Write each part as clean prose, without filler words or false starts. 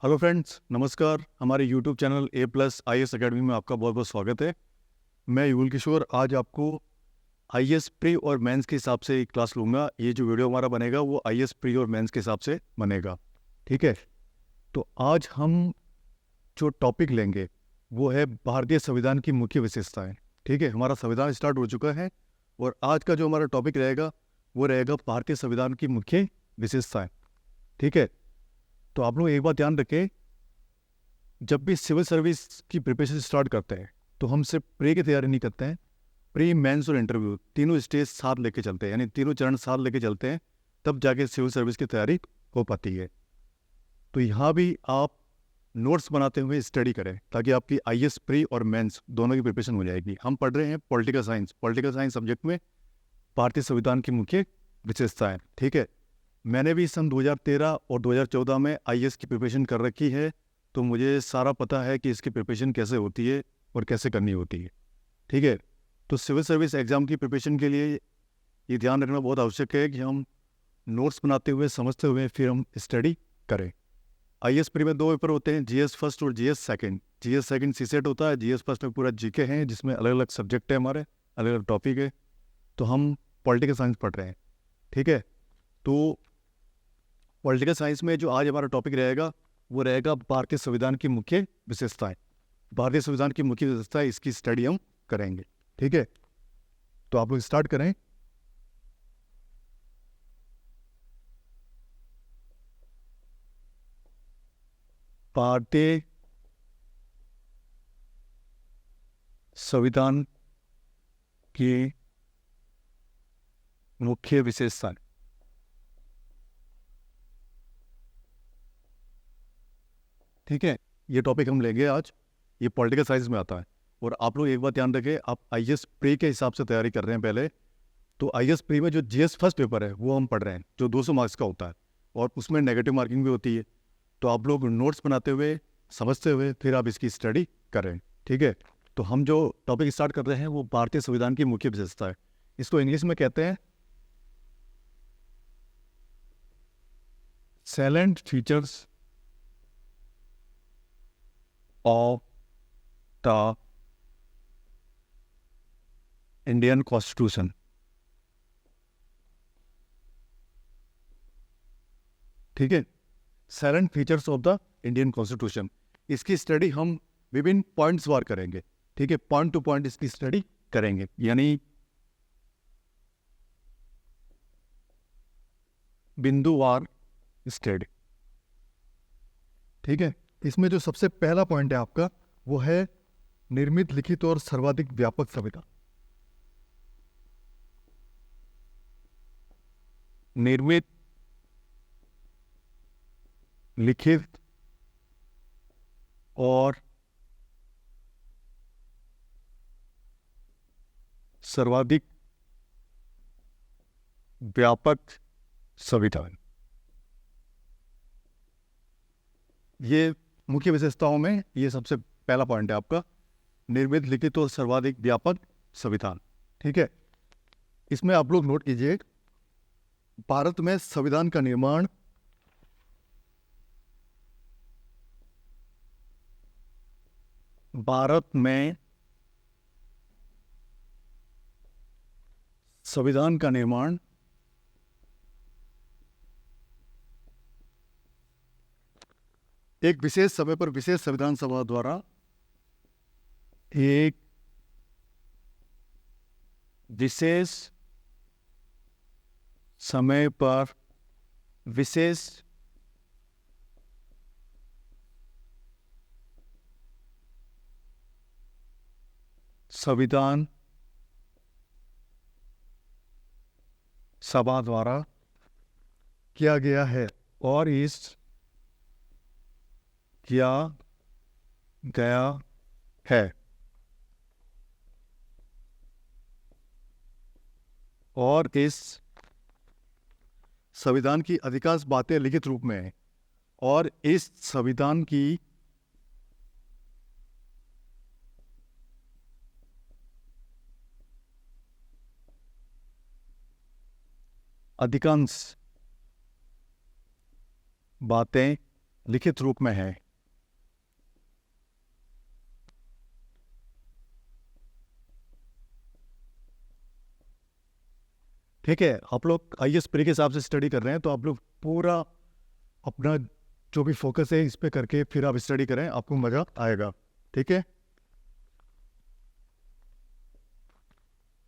Hello friends, नमस्कार। हमारे YouTube channel A+IAS academy में आपका बहुत बहुत स्वागत है। मैं युगल किशोर आज आपको आईएएस प्री और मेंस के हिसाब से एक क्लास लूँगा। ये जो वीडियो हमारा बनेगा वो आईएएस प्री और मेंस के हिसाब से बनेगा, ठीक है। तो आज हम जो टॉपिक लेंगे वो है भारतीय संविधान की मुख्य विशेषताएं, ठीक है। हमारा संविधान स्टार्ट हो चुका है और आज का जो हमारा टॉपिक रहेगा वो रहेगा भारतीय संविधान की मुख्य विशेषताएं, ठीक है। तो आप लोग एक बात ध्यान रखें, जब भी सिविल सर्विस की प्रिपरेशन स्टार्ट करते हैं तो हम सिर्फ प्री की तैयारी नहीं करते हैं, प्री मेंस और इंटरव्यू तीनों स्टेज साथ लेके चलते हैं, यानी तीनों चरण साथ लेके चलते हैं, तब जाके सिविल सर्विस की तैयारी हो पाती है। तो यहाँ भी आप नोट्स बनाते हुए स्टडी करें ताकि आपकी आईएएस प्री और मेंस दोनों की प्रिपरेशन हो जाएगी। हम पढ़ रहे हैं पॉलिटिकल साइंस सब्जेक्ट में भारतीय संविधान की मुख्य विशेषताएं, ठीक है। मैंने भी सन 2013 और 2014 में आईएएस की प्रिपरेशन कर रखी है, तो मुझे सारा पता है कि इसकी प्रिपरेशन कैसे होती है और कैसे करनी होती है, ठीक है। तो सिविल सर्विस एग्ज़ाम की प्रिपरेशन के लिए ये ध्यान रखना बहुत आवश्यक है कि हम नोट्स बनाते हुए समझते हुए फिर हम स्टडी करें। आईएएस प्री में 2 पेपर होते हैं, जीएस फर्स्ट और GS second. GS second CSAT होता है, जीएस फर्स्ट में पूरा जीके है जिसमें अलग अलग सब्जेक्ट है, हमारे अलग अलग टॉपिक है। तो हम पॉलिटिकल साइंस पढ़ रहे हैं, ठीक है। तो पॉलिटिकल साइंस में जो आज हमारा टॉपिक रहेगा वो रहेगा भारतीय संविधान की मुख्य विशेषताएं। भारतीय संविधान की मुख्य विशेषताएं, इसकी स्टडी हम करेंगे, ठीक है। तो आप लोग स्टार्ट करें। भारतीय संविधान की मुख्य विशेषताएं, ठीक है। ये टॉपिक हम लेंगे आज, ये पॉलिटिकल साइंस में आता है। और आप लोग एक बात ध्यान रखें, आप आईएएस प्री के हिसाब से तैयारी कर रहे हैं पहले, तो आईएएस प्री में जो जीएस फर्स्ट पेपर है वो हम पढ़ रहे हैं, जो 200 मार्क्स का होता है और उसमें नेगेटिव मार्किंग भी होती है। तो आप लोग नोट्स बनाते हुए समझते हुए फिर आप इसकी स्टडी करें, ठीक है। तो हम जो टॉपिक स्टार्ट कर रहे हैं वो भारतीय संविधान की मुख्य विशेषता है। इसको इंग्लिश में कहते हैं salient features of the Indian constitution, ठीक है। Silent features of the Indian constitution, इसकी स्टडी हम विभिन्न पॉइंट्स वार करेंगे, ठीक है। पॉइंट टू पॉइंट इसकी स्टडी करेंगे, यानी बिंदुवार स्टडी, ठीक है। इसमें जो सबसे पहला पॉइंट है आपका वो है निर्मित, लिखित और सर्वाधिक व्यापक संविधान। निर्मित, लिखित और सर्वाधिक व्यापक संविधान, ये मुख्य विशेषताओं में ये सबसे पहला पॉइंट है आपका, निर्मित, लिखित और सर्वाधिक व्यापक संविधान, ठीक है। इसमें आप लोग नोट कीजिए, भारत में संविधान का निर्माण भारत में संविधान का निर्माण एक विशेष समय पर विशेष संविधान सभा द्वारा एक विशेष समय पर विशेष संविधान सभा द्वारा किया गया है और इस किया गया है और इस संविधान की अधिकांश बातें लिखित रूप में हैं और इस संविधान की अधिकांश बातें लिखित रूप में है। ठीक है, आप लोग आईएएस प्री के हिसाब से स्टडी कर रहे हैं, तो आप लोग पूरा अपना जो भी फोकस है इस पे करके फिर आप स्टडी करें, आपको मजा आएगा। ठीक है,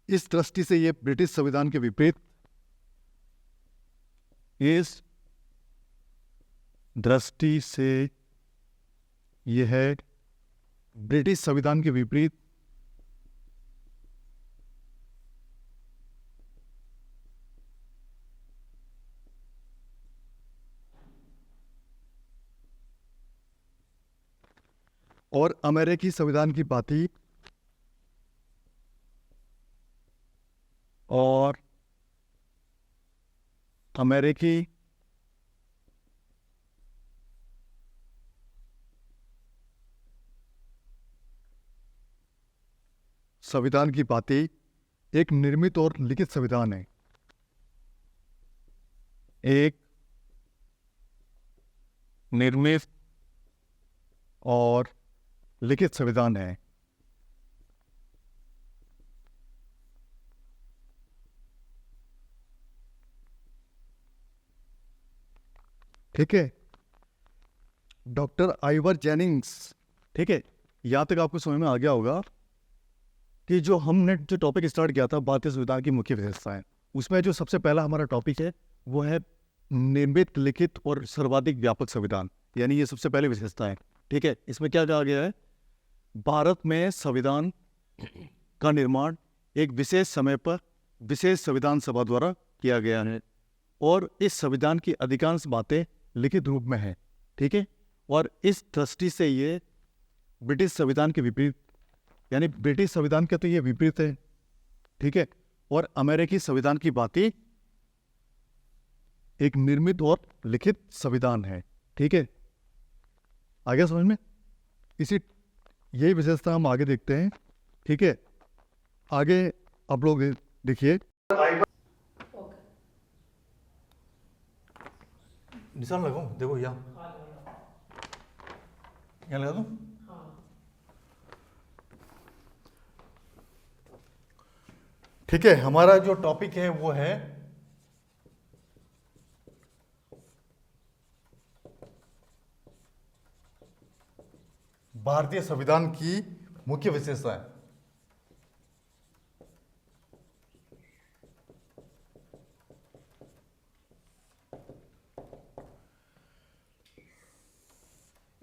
इस दृष्टि से ये ब्रिटिश संविधान के विपरीत, इस दृष्टि से यह है ब्रिटिश संविधान के विपरीत और अमेरिकी संविधान की भांति और अमेरिकी संविधान की भांति एक निर्मित और लिखित संविधान है। एक निर्मित और लिखित संविधान है। ठीक है, डॉक्टर आइवर जेनिंग्स। ठीक है, यहां तक आपको समझ में आ गया होगा कि जो हमने जो टॉपिक स्टार्ट किया था भारतीय संविधान की मुख्य विशेषताएं, उसमें जो सबसे पहला हमारा टॉपिक है वो है निर्मित, लिखित और सर्वाधिक व्यापक संविधान, यानी ये सबसे पहले विशेषता है। ठीक है, इसमें क्या कहा गया है, भारत में संविधान का निर्माण एक विशेष समय पर विशेष संविधान सभा द्वारा किया गया है और इस संविधान की अधिकांश बातें लिखित रूप में है। ठीक है, और इस दृष्टि से ये ब्रिटिश संविधान के विपरीत, यानी ब्रिटिश संविधान का तो ये विपरीत है। ठीक है, और अमेरिकी संविधान की बातें एक निर्मित और लिखित संविधान है। ठीक है, आगे समझ में, इसी यही विशेषता हम आगे देखते हैं। ठीक है, आगे आप लोग देखिए, निशान लगाऊं, देखो यहाँ लगा दूं। ठीक है, हमारा जो टॉपिक है वो है भारतीय संविधान की मुख्य विशेषताएं।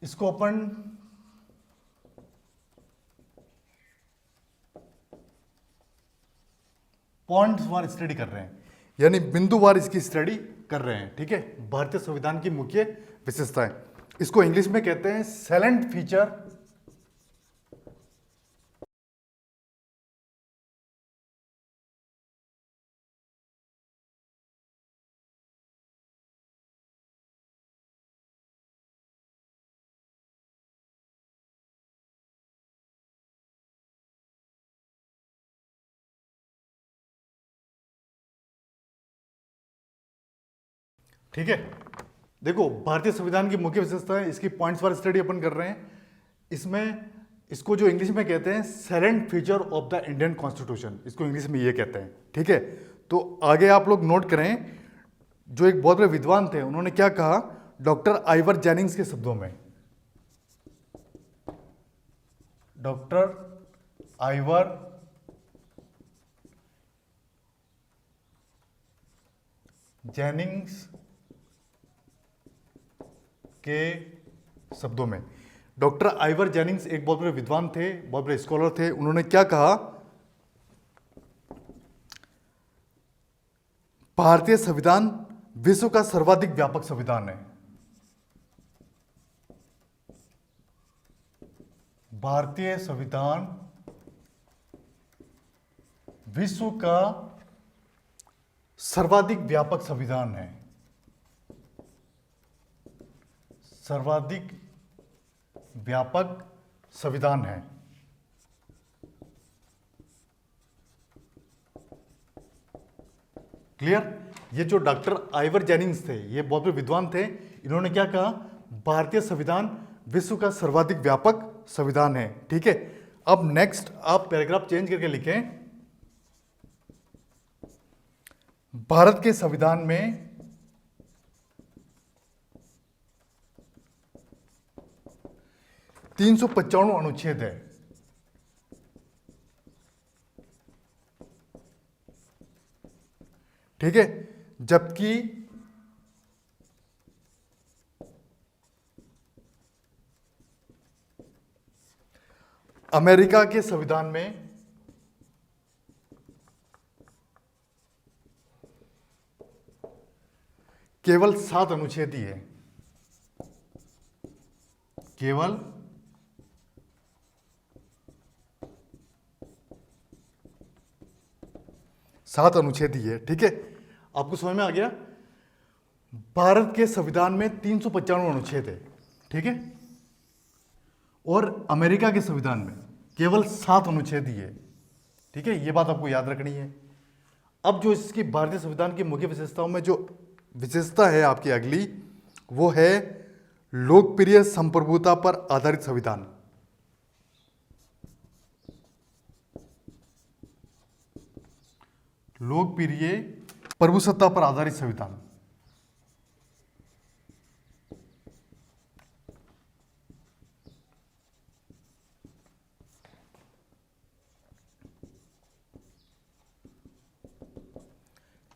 इसको अपन पॉइंट्स वार स्टडी कर रहे हैं, यानी बिंदुवार इसकी स्टडी कर रहे हैं। ठीक है, भारतीय संविधान की मुख्य विशेषताएं, इसको इंग्लिश में कहते हैं सैलेंट फीचर ठीक है, देखो भारतीय संविधान की मुख्य विशेषता है, इसकी पॉइंट्स वार स्टडी अपन कर रहे हैं। इसमें इसको जो इंग्लिश में कहते हैं silent feature of the Indian constitution, इसको इंग्लिश में ये कहते हैं। ठीक है, तो आगे आप लोग नोट करें, जो एक बहुत बड़े विद्वान थे उन्होंने क्या कहा, डॉक्टर आइवर जेनिंग्स के शब्दों में, डॉक्टर आइवर जेनिंग्स के शब्दों में, डॉक्टर आइवर जेनिंग्स एक बहुत बड़े विद्वान थे, बहुत बड़े स्कॉलर थे। उन्होंने क्या कहा, भारतीय संविधान विश्व का सर्वाधिक व्यापक संविधान है। भारतीय संविधान विश्व का सर्वाधिक व्यापक संविधान है, सर्वाधिक व्यापक संविधान है। क्लियर? ये जो डॉक्टर आइवर जेनिंग्स थे, ये बहुत बड़े विद्वान थे, इन्होंने क्या कहा, भारतीय संविधान विश्व का सर्वाधिक व्यापक संविधान है। ठीक है, अब नेक्स्ट आप पैराग्राफ चेंज करके लिखें, भारत के संविधान में 395 अनुच्छेद है। ठीक है, जबकि अमेरिका के संविधान में केवल 7 अनुच्छेद ही है, केवल 7 अनुच्छेद ही है। ठीक है, आपको समझ में आ गया? भारत के संविधान में 395 अनुच्छेद है। ठीक है, और अमेरिका के संविधान में केवल 7 अनुच्छेद ही है। ठीक है, ये बात आपको याद रखनी है। अब जो इसकी भारतीय संविधान की मुख्य विशेषताओं में जो विशेषता है आपकी अगली, वो है लोकप्रिय संप्रभुता पर आधारित संविधान। लोकप्रिय प्रभुसत्ता पर आधारित संविधान।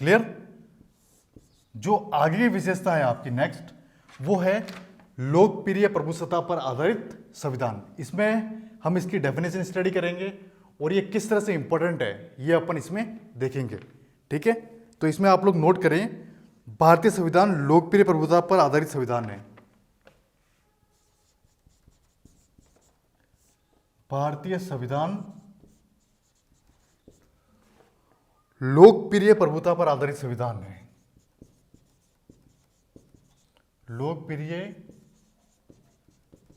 क्लियर? जो आगे की विशेषता है आपकी नेक्स्ट, वो है लोकप्रिय प्रभुसत्ता पर आधारित संविधान। इसमें हम इसकी डेफिनेशन स्टडी करेंगे और ये किस तरह से इंपॉर्टेंट है ये अपन इसमें देखेंगे। ठीक है, तो इसमें आप लोग नोट करें, भारतीय संविधान लोकप्रिय प्रभुसत्ता पर आधारित संविधान है। भारतीय संविधान लोकप्रिय प्रभुता पर आधारित संविधान है। लोकप्रिय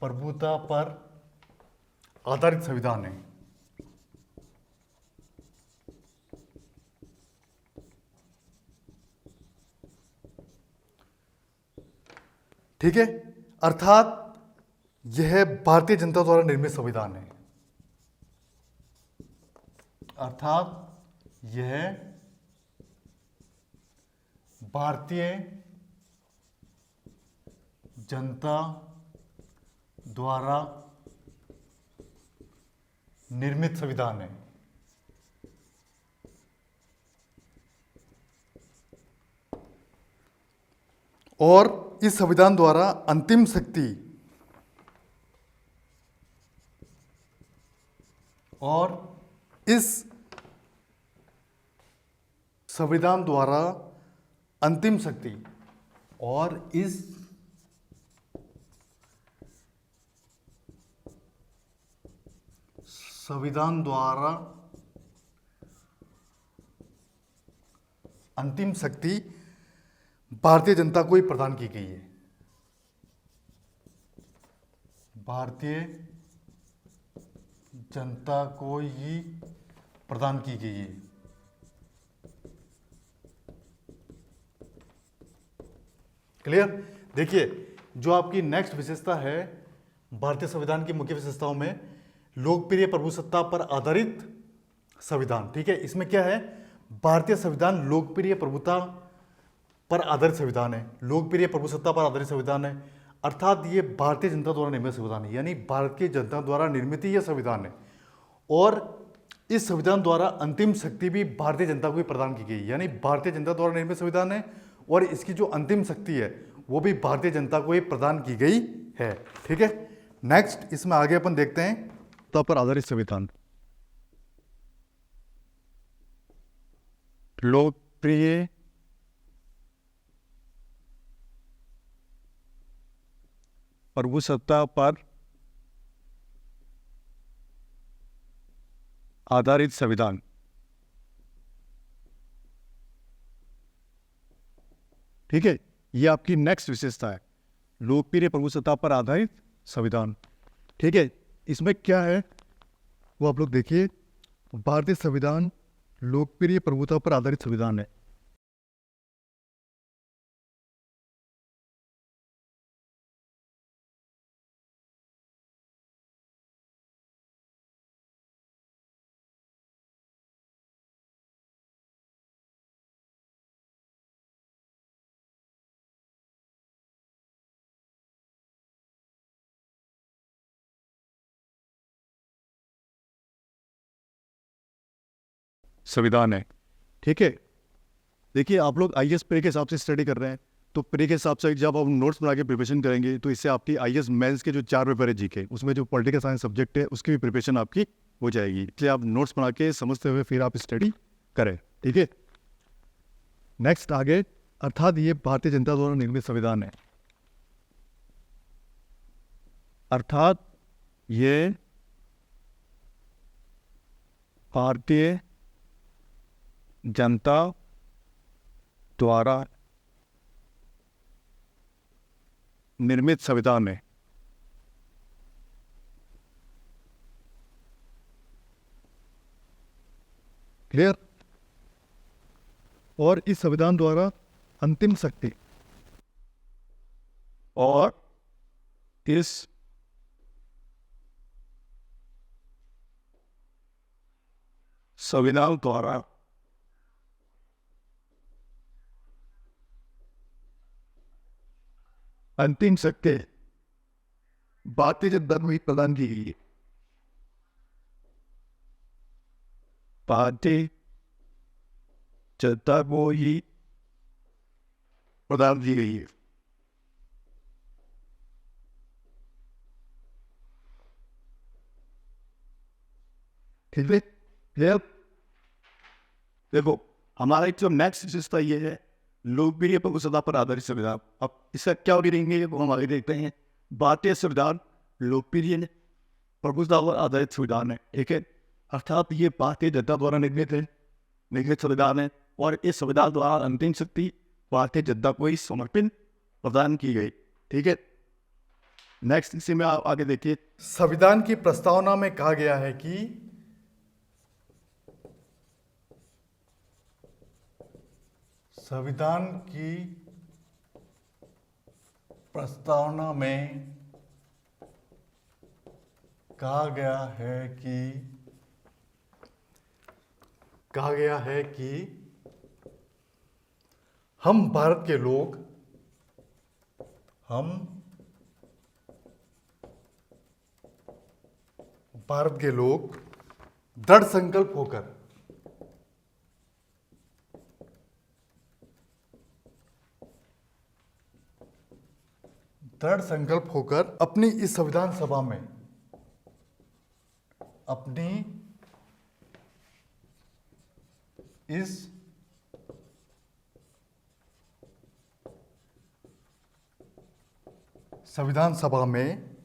प्रभुता पर आधारित संविधान है। ठीक है, अर्थात यह भारतीय जनता द्वारा निर्मित संविधान है। अर्थात यह भारतीय जनता द्वारा निर्मित संविधान है। और इस संविधान द्वारा अंतिम शक्ति और इस संविधान द्वारा अंतिम शक्ति और इस संविधान द्वारा अंतिम शक्ति भारतीय जनता को ही प्रदान की गई है। भारतीय जनता को ही प्रदान की गई है। क्लियर? देखिए, जो आपकी नेक्स्ट विशेषता है भारतीय संविधान की मुख्य विशेषताओं में, लोकप्रिय प्रभुसत्ता पर आधारित संविधान। ठीक है, इसमें क्या है? भारतीय संविधान लोकप्रिय प्रभुता पर आधारित संविधान है, लोकप्रिय प्रभुसत्ता पर आधारित संविधान है। अर्थात ये भारतीय जनता द्वारा निर्मित संविधान है, यानी भारतीय जनता द्वारा निर्मित ही यह संविधान है। और इस संविधान द्वारा अंतिम शक्ति भी भारतीय जनता को ही प्रदान की गई, यानी भारतीय जनता द्वारा निर्मित संविधान है और इसकी जो अंतिम शक्ति है वो भी भारतीय जनता को ही प्रदान की गई है। ठीक है, नेक्स्ट इसमें आगे अपन देखते हैं पर आधारित संविधान। लोकप्रिय प्रभुसत्ता पर आधारित संविधान। ठीक है, ये आपकी नेक्स्ट विशेषता है, लोकप्रिय प्रभुसत्ता पर आधारित संविधान। ठीक है, इसमें क्या है वो आप लोग देखिए, भारतीय संविधान लोकप्रिय प्रभुता पर आधारित संविधान है। संविधान है। ठीक है, देखिए आप लोग आईएएस प्री के हिसाब से स्टडी कर रहे हैं, तो प्री के हिसाब से जब आप नोट्स बना के प्रिपरेशन करेंगे तो इससे आपकी आईएएस मेंस के जो 4 पेपर है जीके, उसमें जो पॉलिटिकल साइंस सब्जेक्ट है उसकी भी प्रिपरेशन आपकी हो जाएगी। इसलिए आप नोट्स बना के समझते हुए फिर आप स्टडी करें। ठीक है, नेक्स्ट आगे, अर्थात ये भारतीय जनता द्वारा निर्मित संविधान है। अर्थात ये भारतीय जनता द्वारा निर्मित संविधान है। क्लियर? और इस संविधान द्वारा अंतिम शक्ति और इस संविधान द्वारा अंतिम शक्ति भारतीय जनता को ही प्रदान की गई है। भारतीय जनता को ही प्रदान की गई है। ठीक है, देखो हमारा एक जो नेक्स्ट विशेषता ये है, लोकप्रिय प्रभुसत्ता पर आधारित संविधान। अब इसका क्या करेंगे वो हम आगे देखते हैं। भारतीय संविधान लोकप्रिय प्रभुसत्ता पर आधारित संविधान है। ठीक है, अर्थात ये भारतीय जनता द्वारा निर्मित संविधान है और इस संविधान द्वारा अंतिम शक्ति भारतीय जनता को ही समर्पित प्रदान की गई। ठीक है, नेक्स्ट इसी में आप आगे देखिए। संविधान की प्रस्तावना में कहा गया है कि संविधान की प्रस्तावना में कहा गया है कि हम भारत के लोग दृढ़ संकल्प होकर अपनी इस संविधान सभा में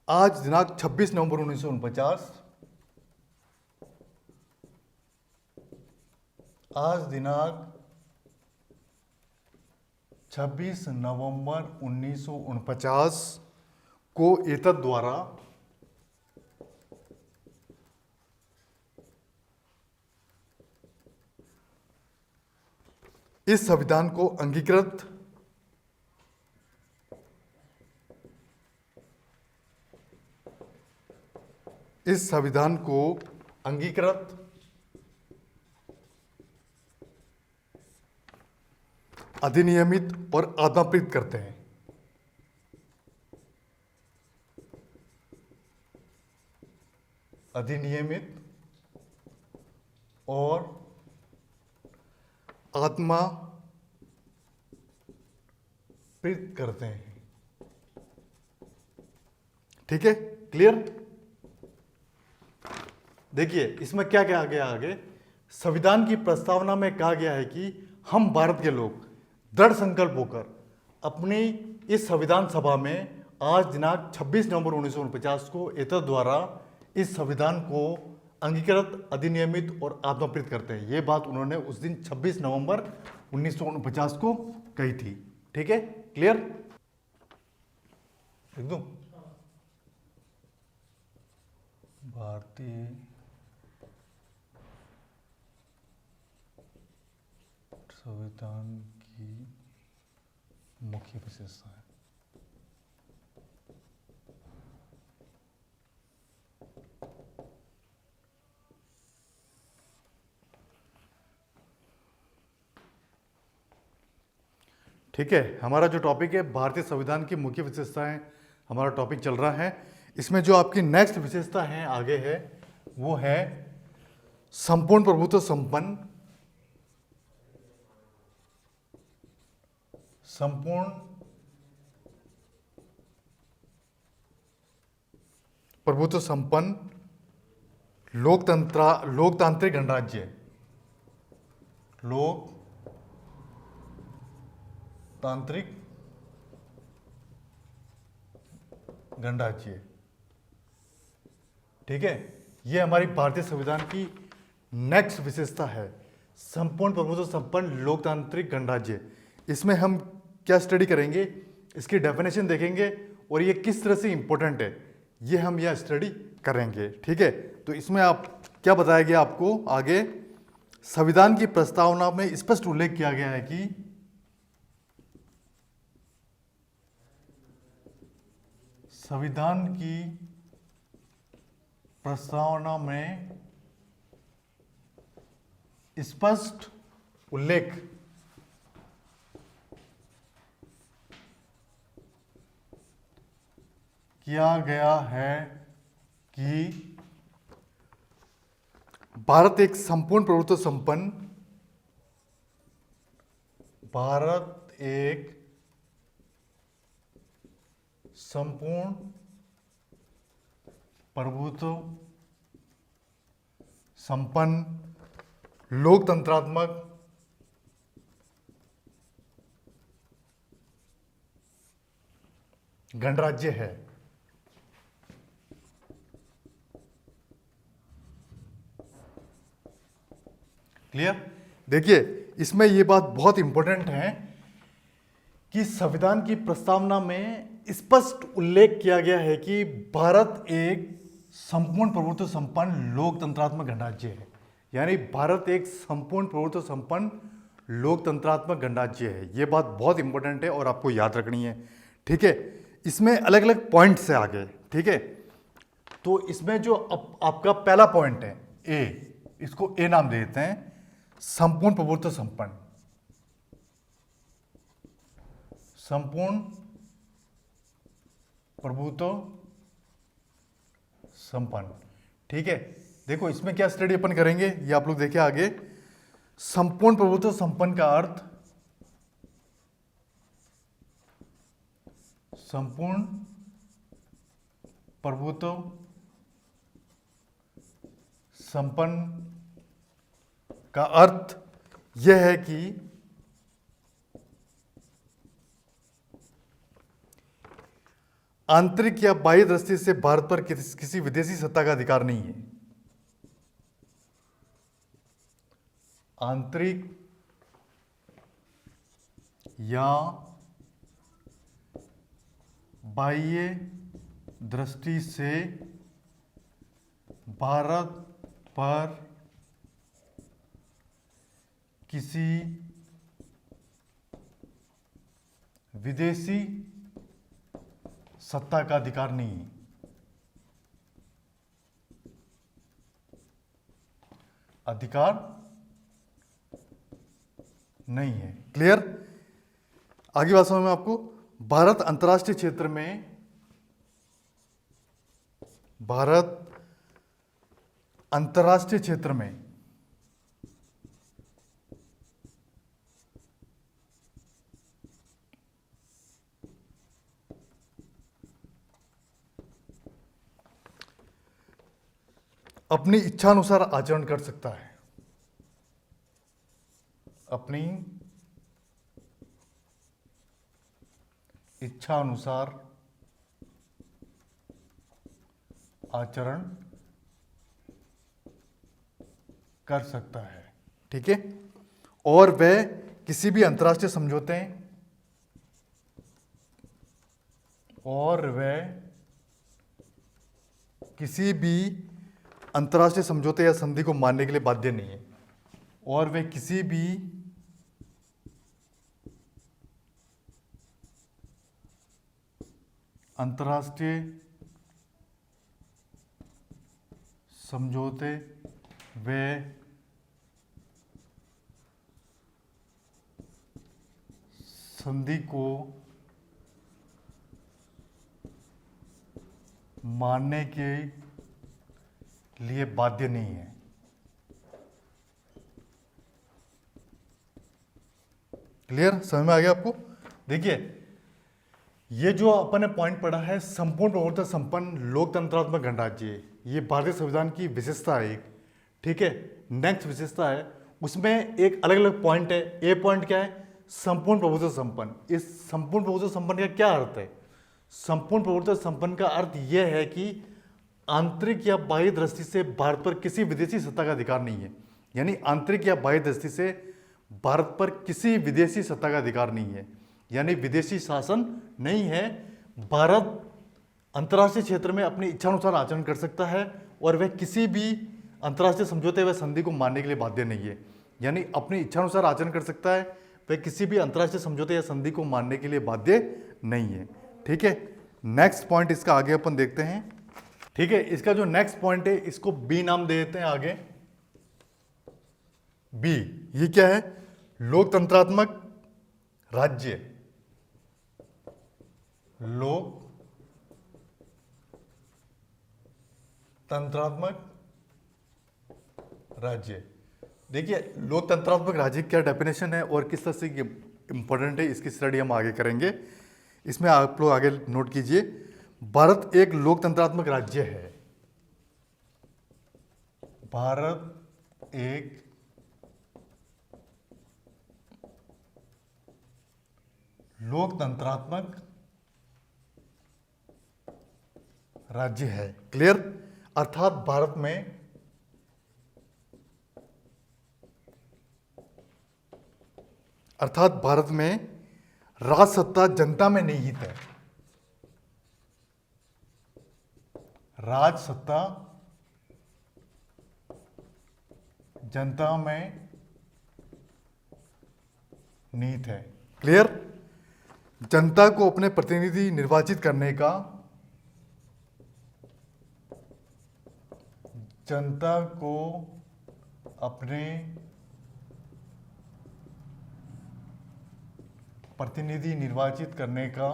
आज दिनांक 26 नवंबर 1949 आज दिनांक 26 नवंबर 1949 को एतद द्वारा इस संविधान को अंगीकृत अधिनियमित और आज्ञापित करते हैं। अधिनियमित और आत्मापित करते हैं। ठीक है, क्लियर? देखिए इसमें क्या क्या गया आगे। संविधान की प्रस्तावना में कहा गया है कि हम भारत के लोग दृढ़ संकल्प होकर अपनी इस संविधान सभा में आज दिनांक 26 नवंबर 1949 को एतद द्वारा इस संविधान को अंगीकृत, अधिनियमित और आत्मप्रीत करते हैं। ये बात उन्होंने उस दिन 26 नवंबर 1949 को कही थी। ठीक है, क्लियर? एकदम भारतीय संविधान की मुख्य विशेषता है। ठीक है, हमारा जो टॉपिक है भारतीय संविधान की मुख्य विशेषताएं, हमारा टॉपिक चल रहा है। इसमें जो आपकी नेक्स्ट विशेषता है आगे है वो है संपूर्ण प्रभुत्व संपन्न, संपूर्ण प्रभुत्व संपन्न लोकतांत्रिक गणराज्य, लोकतांत्रिक गणराज्य। ठीक है, ये हमारी भारतीय संविधान की नेक्स्ट विशेषता है, संपूर्ण प्रभुत्व संपन्न लोकतांत्रिक गणराज्य। इसमें हम क्या स्टडी करेंगे, इसकी डेफिनेशन देखेंगे और ये किस तरह से इंपॉर्टेंट है, ये हम यह स्टडी करेंगे। ठीक है, तो इसमें आप क्या बताया गया आपको आगे, संविधान की प्रस्तावना में स्पष्ट उल्लेख किया गया है कि संविधान की प्रस्तावना में स्पष्ट उल्लेख किया गया है कि भारत एक संपूर्ण प्रभुत्व संपन्न, भारत एक संपूर्ण प्रभुत्व संपन्न लोकतंत्रात्मक गणराज्य है। क्लियर? देखिए, इसमें यह बात बहुत इंपॉर्टेंट है कि संविधान की प्रस्तावना में स्पष्ट उल्लेख किया गया है कि भारत एक संपूर्ण प्रभुत्व संपन्न लोकतंत्रात्मक गणराज्य है। यानी भारत एक संपूर्ण प्रभुत्व संपन्न लोकतंत्रात्मक गणराज्य है। यह बात बहुत इंपॉर्टेंट है और आपको याद रखनी है। ठीक है, इसमें अलग अलग पॉइंट्स है आगे। ठीक है, तो इसमें जो आपका पहला पॉइंट है ए, इसको ए नाम दे देते हैं, संपूर्ण प्रभुत्व संपन्न, संपूर्ण प्रभुत्व संपन्न। ठीक है, देखो इसमें क्या स्टडी अपन करेंगे, ये आप लोग देखिए आगे। संपूर्ण प्रभुत्व संपन्न का अर्थ, संपूर्ण प्रभुत्व संपन्न का अर्थ यह है कि आंतरिक या बाह्य दृष्टि से भारत पर किसी विदेशी सत्ता का अधिकार नहीं है। आंतरिक या बाह्य दृष्टि से भारत पर किसी विदेशी सत्ता का अधिकार नहीं है। अधिकार नहीं है। क्लियर? आगे बात समझ में आपको। भारत अंतर्राष्ट्रीय क्षेत्र में, भारत अंतर्राष्ट्रीय क्षेत्र में अपनी इच्छानुसार आचरण कर सकता है। अपनी इच्छानुसार आचरण कर सकता है। ठीक है, और वह किसी भी अंतर्राष्ट्रीय समझौते और वह किसी भी अंतर्राष्ट्रीय समझौते या संधि को मानने के लिए बाध्य नहीं है। और वे किसी भी अंतर्राष्ट्रीय समझौते व संधि को मानने के लिए बाध्य नहीं है। क्लियर, समझ में आ गया आपको? देखिए, ये जो अपन ने पॉइंट पढ़ा है संपूर्ण प्रभुत्व संपन्न लोकतंत्रात्मक गणराज्य, ये भारतीय संविधान की विशेषता है एक, ठीक है। नेक्स्ट विशेषता है, उसमें एक अलग अलग पॉइंट है। ए पॉइंट क्या है? संपूर्ण प्रभुत्व संपन्न। इस संपूर्ण प्रभुत्व संपन्न का क्या अर्थ है? संपूर्ण प्रभुत्व संपन्न का अर्थ यह है कि आंतरिक या बाह्य दृष्टि से भारत पर किसी विदेशी सत्ता का अधिकार नहीं है। यानी आंतरिक या बाह्य दृष्टि से भारत पर किसी विदेशी सत्ता का अधिकार नहीं है, यानी विदेशी शासन नहीं है। भारत अंतर्राष्ट्रीय क्षेत्र में अपनी इच्छानुसार आचरण कर सकता है और वह किसी भी अंतर्राष्ट्रीय समझौते व संधि को मानने के लिए बाध्य नहीं है। यानी अपनी इच्छानुसार आचरण कर सकता है, वह किसी भी अंतर्राष्ट्रीय समझौते या संधि को मानने के लिए बाध्य नहीं है। ठीक है, नेक्स्ट पॉइंट इसका आगे अपन देखते हैं। ठीक है, इसका जो नेक्स्ट पॉइंट है इसको बी नाम दे देते हैं आगे। बी, ये क्या है? लोकतंत्रात्मक राज्य। लोकतंत्रात्मक राज्य। देखिए, लोकतंत्रात्मक राज्य क्या डेफिनेशन है और किस तरह से इंपॉर्टेंट है, इसकी स्टडी हम आगे करेंगे। इसमें आप लोग आगे नोट कीजिए, भारत एक लोकतंत्रात्मक राज्य है। भारत एक लोकतंत्रात्मक राज्य है। क्लियर? अर्थात भारत में राज सत्ता जनता में निहित है। राज सत्ता जनता में निहित है। क्लियर? जनता को अपने प्रतिनिधि निर्वाचित करने का, जनता को अपने प्रतिनिधि निर्वाचित करने का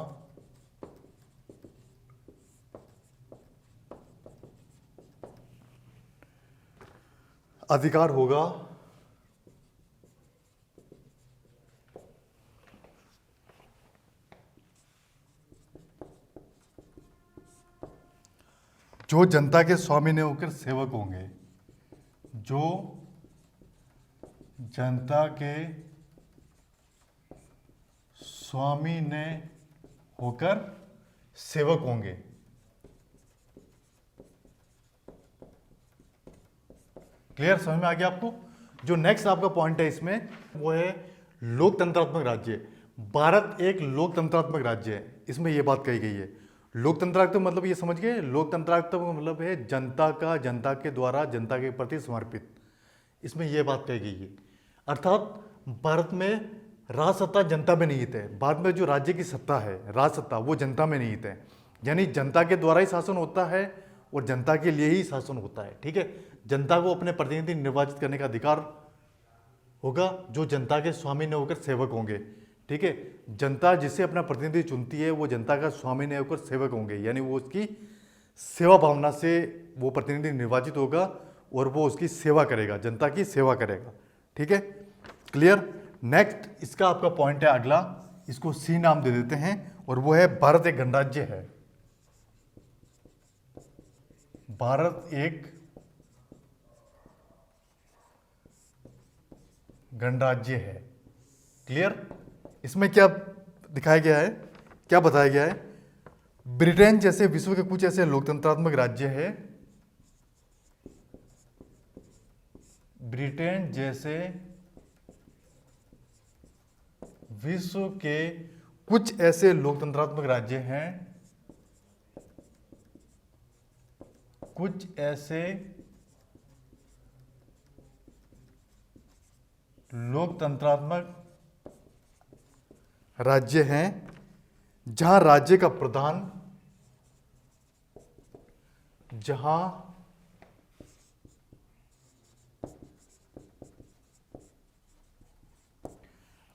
अधिकार होगा। जो जनता के स्वामी ने होकर सेवक होंगे। जो जनता के स्वामी ने होकर सेवक होंगे। क्लियर, समझ में आ गया आपको? जो नेक्स्ट आपका पॉइंट है इसमें वो है लोकतंत्रात्मक राज्य। भारत एक लोकतंत्रात्मक राज्य है, इसमें यह बात कही गई है। लोकतंत्रात्मक मतलब ये समझ गए, लोकतंत्रात्मक मतलब है जनता का, जनता के द्वारा जनता के प्रति समर्पित। इसमें यह बात कही गई है, अर्थात भारत में राज सत्ता जनता में निहित है। भारत में जो राज्य की सत्ता है, राज सत्ता, वो जनता में निहित है। यानी जनता के द्वारा ही शासन होता है और जनता के लिए ही शासन होता है। ठीक है, जनता को अपने प्रतिनिधि निर्वाचित करने का अधिकार होगा, जो जनता के स्वामी ने होकर सेवक होंगे। ठीक है, जनता जिसे अपना प्रतिनिधि चुनती है वो जनता का स्वामी ने होकर सेवक होंगे, यानी वो उसकी सेवा भावना से वो प्रतिनिधि निर्वाचित होगा और वो उसकी सेवा करेगा, जनता की सेवा करेगा। ठीक है, क्लियर? नेक्स्ट इसका आपका पॉइंट है अगला, इसको सी नाम दे देते हैं, और वो है भारत एक गणराज्य है। भारत एक गणराज्य है। क्लियर? इसमें क्या दिखाया गया है, क्या बताया गया है? ब्रिटेन जैसे विश्व के कुछ ऐसे लोकतंत्रात्मक राज्य है, ब्रिटेन जैसे विश्व के कुछ ऐसे लोकतंत्रात्मक राज्य हैं, कुछ ऐसे लोकतंत्रात्मक राज्य हैं जहां राज्य का प्रधान, जहां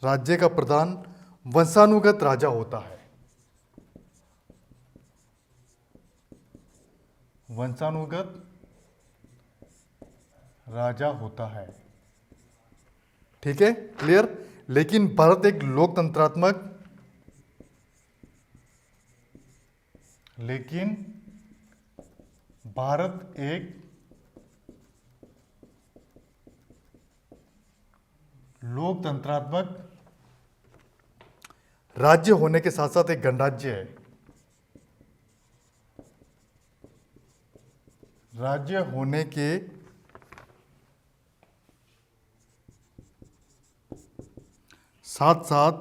राज्य का प्रधान वंशानुगत राजा होता है। वंशानुगत राजा होता है। ठीक है, क्लियर? लेकिन भारत एक लोकतंत्रात्मक लेकिन भारत एक लोकतंत्रात्मक राज्य होने के साथ साथ एक गणराज्य है। राज्य होने के साथ साथ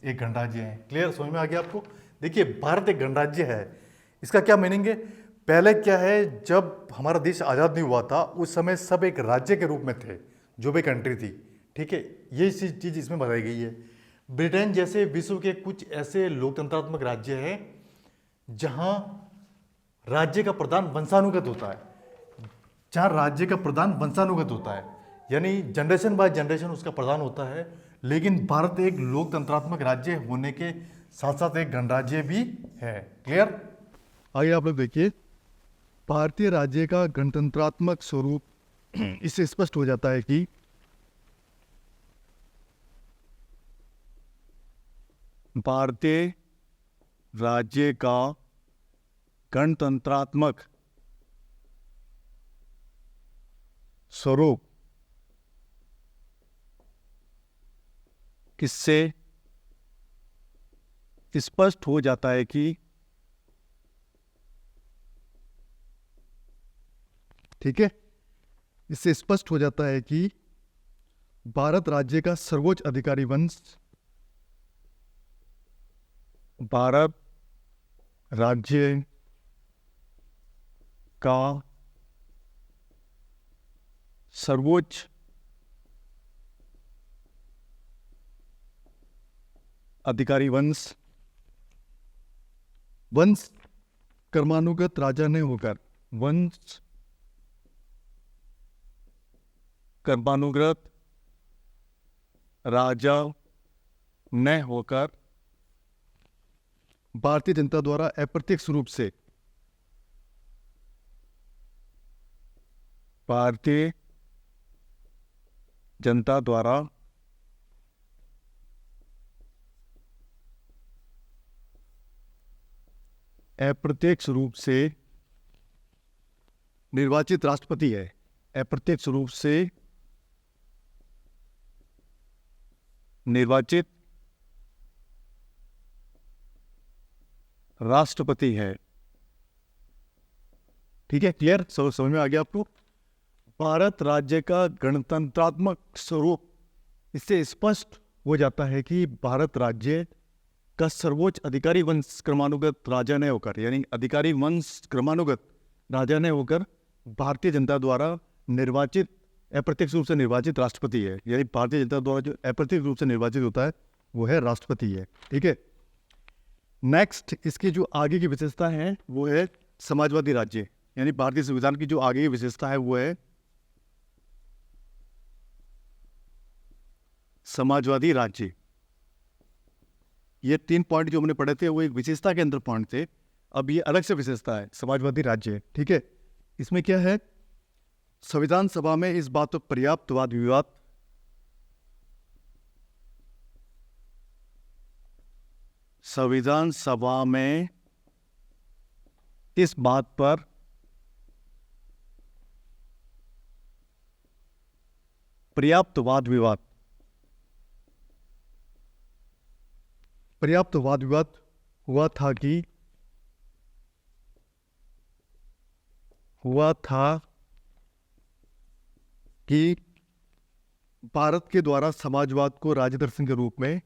एक गणराज्य है। क्लियर, समझ में आ गया आपको? देखिए, भारत एक गणराज्य है, इसका क्या मीनिंग है? पहले क्या है, जब हमारा देश आज़ाद नहीं हुआ था उस समय सब एक राज्य के रूप में थे, जो भी कंट्री थी। ठीक है, ये चीज़ इसमें बताई गई है। ब्रिटेन जैसे विश्व के कुछ ऐसे लोकतंत्रात्मक राज्य हैं जहां राज्य का प्रधान वंशानुगत होता है, यानी जनरेशन बाय जनरेशन उसका प्रधान होता है। लेकिन भारत एक लोकतंत्रात्मक राज्य होने के साथ साथ एक गणराज्य भी है। क्लियर? आइए आप लोग देखिए, भारतीय राज्य का गणतंत्रात्मक स्वरूप इससे स्पष्ट हो जाता है कि भारतीय राज्य का गणतंत्रात्मक स्वरूप किससे स्पष्ट हो जाता है कि, ठीक है, इससे स्पष्ट हो जाता है कि भारत राज्य का सर्वोच्च अधिकारी वंश, भारत राज्य का सर्वोच्च अधिकारी वंश क्रमानुगत राजा ने होकर, वंश क्रमानुगत राजा न होकर भारतीय जनता द्वारा अप्रत्यक्ष रूप से, भारतीय जनता द्वारा अप्रत्यक्ष रूप से निर्वाचित राष्ट्रपति है। अप्रत्यक्ष रूप से निर्वाचित राष्ट्रपति है। ठीक है, क्लियर? समझ में आ गया आपको? भारत राज्य का गणतंत्रात्मक स्वरूप इससे स्पष्ट हो जाता है कि भारत राज्य का सर्वोच्च अधिकारी वंश क्रमानुगत राजा ने होकर, यानी अधिकारी वंश क्रमानुगत राजा ने होकर भारतीय जनता द्वारा निर्वाचित, अप्रत्यक्ष रूप से निर्वाचित राष्ट्रपति है। यानी भारतीय जनता द्वारा जो अप्रत्यक्ष रूप से निर्वाचित होता है वो है राष्ट्रपति है। ठीक है, नेक्स्ट इसकी जो आगे की विशेषता है वो है समाजवादी राज्य। यानी भारतीय संविधान की जो आगे की विशेषता है वो है समाजवादी राज्य। ये 3 पॉइंट जो हमने पढ़े थे वो एक विशेषता के अंदर पॉइंट थे, अब ये अलग से विशेषता है, समाजवादी राज्य। ठीक है, इसमें क्या है, संविधान सभा में इस बात पर पर्याप्त वाद विवाद, संविधान सभा में इस बात पर पर्याप्त वाद विवाद हुआ था कि भारत के द्वारा समाजवाद को राज्य दर्शन के रूप में,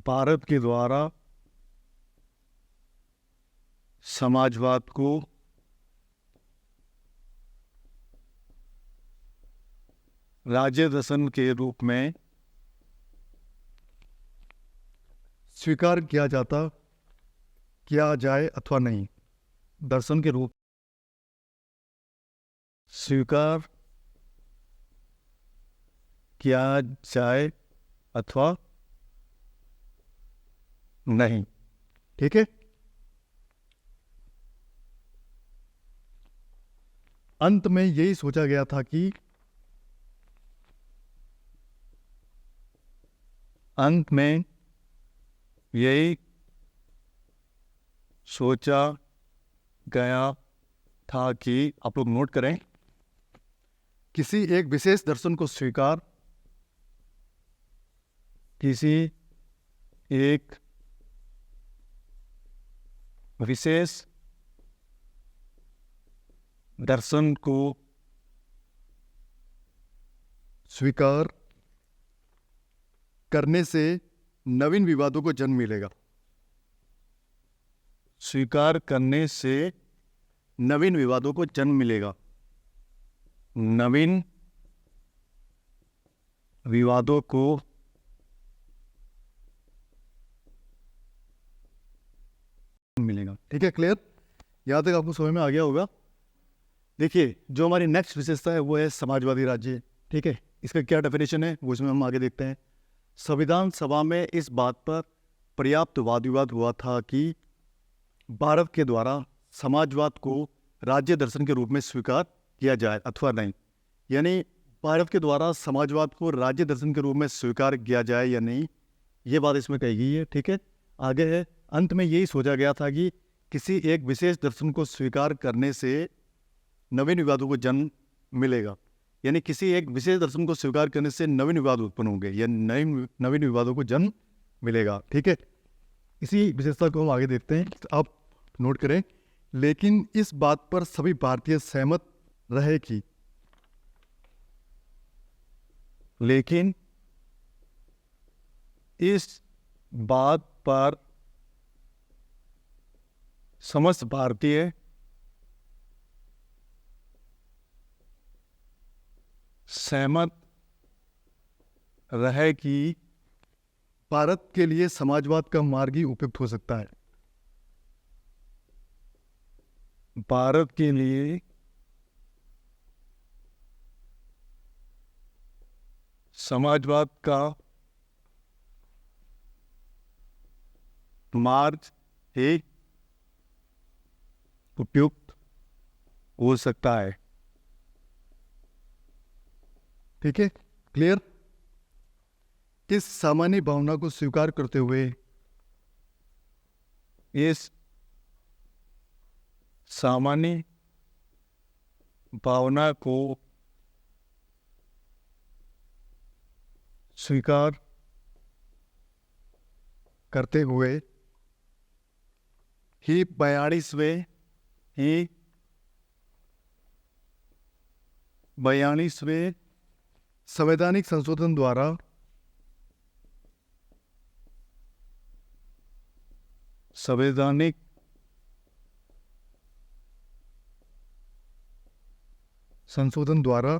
भारत के द्वारा समाजवाद को राज्य दर्शन के रूप में स्वीकार किया जाए अथवा नहीं, दर्शन के रूप स्वीकार किया जाए अथवा नहीं। ठीक है, अंत में यही सोचा गया था कि अंत में यही सोचा गया था कि, आप लोग नोट करें, किसी एक विशेष दर्शन को स्वीकार, किसी एक विशेष दर्शन को स्वीकार करने से नवीन विवादों को जन्म मिलेगा। स्वीकार करने से नवीन विवादों को जन्म मिलेगा। नवीन विवादों को मिलेगा। ठीक है, क्लियर? यहां तक आपको समझ में आ गया होगा। देखिए, जो हमारी नेक्स्ट विशेषता है वो है समाजवादी राज्य। ठीक है, इसका क्या डेफिनेशन है वो इसमें हम आगे देखते हैं। संविधान सभा में इस बात पर पर्याप्त वाद विवाद हुआ था कि भारत के द्वारा समाजवाद को राज्य दर्शन के रूप में स्वीकार किया जाए अथवा नहीं। यानी भारत के द्वारा समाजवाद को राज्य दर्शन के रूप में स्वीकार किया जाए या नहीं, ये बात इसमें कही गई है। ठीक है, आगे है, अंत में यही सोचा गया था कि किसी एक विशेष दर्शन को स्वीकार करने से नवीन विवादों को जन्म मिलेगा। यानी किसी एक विशेष दर्शन को स्वीकार करने से नवीन विवाद उत्पन्न होंगे या नवीन विवादों को जन्म मिलेगा। ठीक है, इसी विशेषता को हम आगे देखते हैं। तो आप नोट करें, लेकिन इस बात पर सभी भारतीय सहमत रहे कि, लेकिन इस बात पर समस्त भारतीय सहमत रहे कि भारत के लिए समाजवाद का मार्ग ही उपयुक्त हो सकता है। भारत के लिए समाजवाद का मार्ग ही उपयुक्त हो सकता है। ठीक है, क्लियर? इस सामान्य भावना को स्वीकार करते हुए, इस सामान्य भावना को स्वीकार करते हुए ही 42वें संवैधानिक संशोधन द्वारा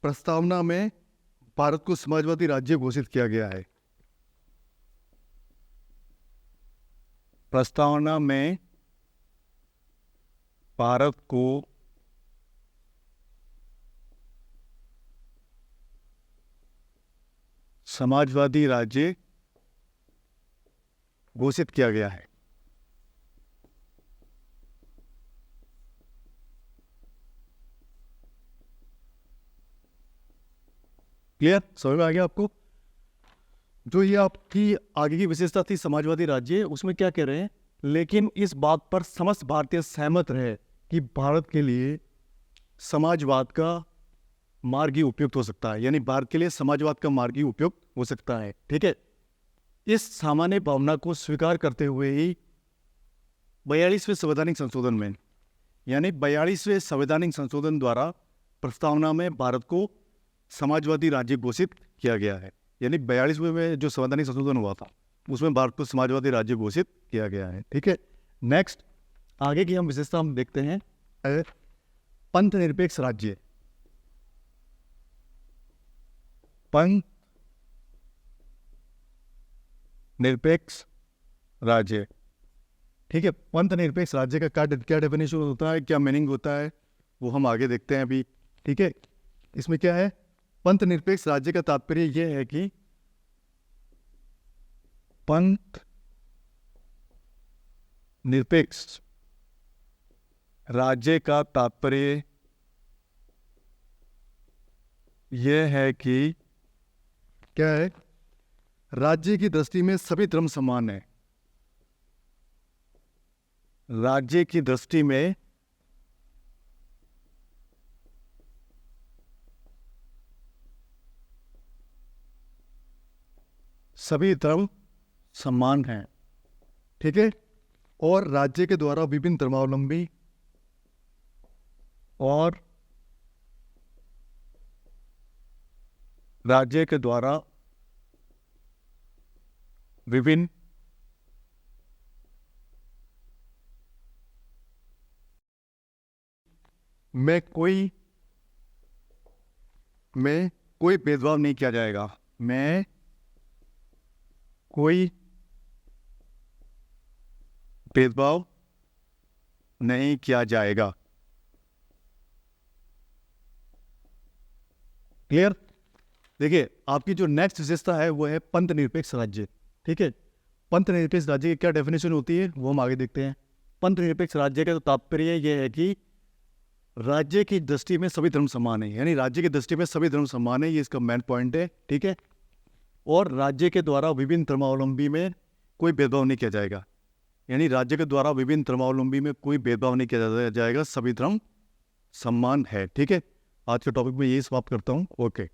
प्रस्तावना में भारत को समाजवादी राज्य घोषित किया गया है। प्रस्तावना में भारत को समाजवादी राज्य घोषित किया गया है। क्लियर? समझ में आ गया आपको? जो ये आपकी आगे की विशेषता थी समाजवादी राज्य, उसमें क्या कह रहे हैं, लेकिन इस बात पर समस्त भारतीय सहमत रहे कि भारत के लिए समाजवाद का मार्ग ही उपयुक्त हो सकता है। यानी भारत के लिए समाजवाद का मार्ग ही उपयुक्त हो सकता है। ठीक है, इस सामान्य भावना को स्वीकार करते हुए ही 42वें संवैधानिक संशोधन में, यानी 42वें संवैधानिक संशोधन द्वारा प्रस्तावना में भारत को समाजवादी राज्य घोषित किया गया है। यानी 42वें में जो संवैधानिक संशोधन हुआ था उसमें भारत को समाजवादी राज्य घोषित किया गया है। ठीक है, नेक्स्ट आगे की हम विशेषता हम देखते हैं, पंथ निरपेक्ष राज्य। पंथ निरपेक्ष राज्य। ठीक है, पंथ निरपेक्ष राज्य का क्या डेफिनेशन होता है, क्या मीनिंग होता है, वो हम आगे देखते हैं अभी। ठीक है, इसमें क्या है, पंथ निरपेक्ष राज्य का तात्पर्य यह है कि पंथ निरपेक्ष राज्य का तात्पर्य यह है कि क्या है, राज्य की दृष्टि में सभी धर्म समान है। राज्य की दृष्टि में सभी धर्म समान हैं, ठीक है। और राज्य के द्वारा विभिन्न धर्मावलंबी और राज्य के द्वारा विभिन्न में कोई भेदभाव नहीं किया जाएगा। में कोई भेदभाव नहीं किया जाएगा। क्लियर? देखिए, आपकी जो नेक्स्ट विशेषता है वो है पंथ निरपेक्ष राज्य, ठीक है। पंथ निरपेक्ष राज्य की क्या डेफिनेशन होती है वो हम आगे देखते हैं। पंथ निरपेक्ष राज्य का तो तात्पर्य यह है कि राज्य की दृष्टि में सभी धर्म समान है, यानी राज्य की दृष्टि में सभी धर्म समान है, ये इसका मेन पॉइंट है, ठीक है। और राज्य के द्वारा विभिन्न धर्मावलंबी में कोई भेदभाव नहीं किया जाएगा, यानी राज्य के द्वारा विभिन्न धर्मावलंबी में कोई भेदभाव नहीं किया जाएगा, सभी धर्म समान है, ठीक है। आज के टॉपिक में यही समाप्त करता हूँ। ओके।